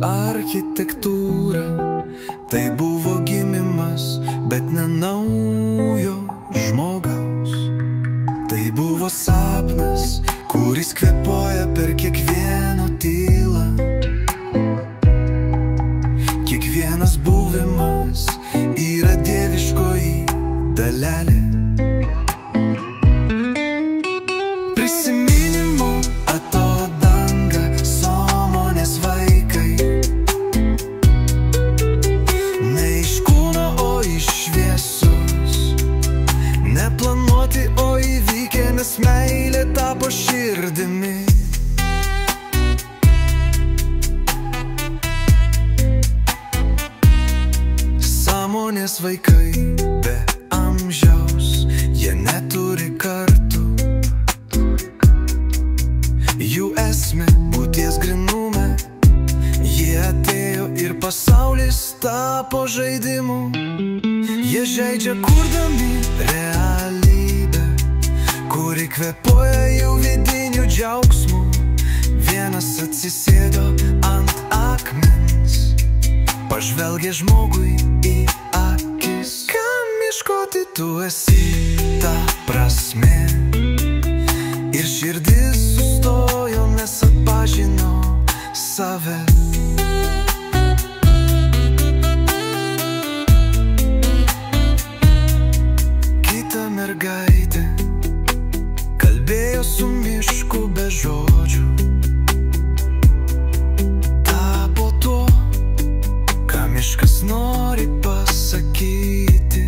architektūra. Tai buvo gimimas, bet ne naujo žmogaus. Tai buvo sapnas, kuris kvėpuoja per kiekvieną tylą. Kiekvienas buvimas yra dieviškoji dalelė. Prisiminimų atodanga, sąmonės vaikai. Ne iš kūno, o iš šviesos. Neplanuoti, o įvykę, nes meilė tapo širdimi. Sąmonės vaikai be amžiaus, jie neturi kartų. Jų esmė būties grynume, jie atėjo ir pasaulis tapo žaidimu. Jie žaidžia kurdami realybę, kuri kvėpuoja jų vidinių džiaugsmų. Vienas atsisėdo ant akmens, pažvelgė žmogui į akis. Kam ieškoti tu esi ta prasmė? Ir širdis sustojo, nes atpažino save. Kita mergaitė kalbėjo su mišku be žodžių. Tapo tuo, ką miškas nori pasakyti.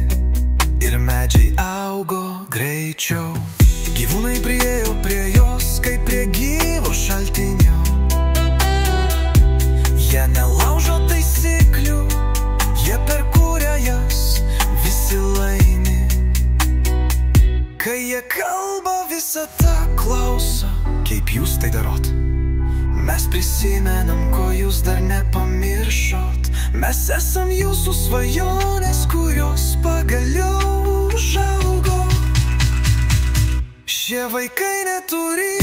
Ir medžiai augo greičiau. Gyvūnai priėjo prie jos, kaip prie gyvo šaltinio. Jie nelaužo taisyklių, jie perkūrė jas, visi laimi. Kai jie kalba, visata klauso. Kaip jūs tai darot? Mes prisimenam, ko jūs dar nepamiršot. Mes esam jūsų svajonės, kurios pagaliau užaugo. Šie vaikai neturi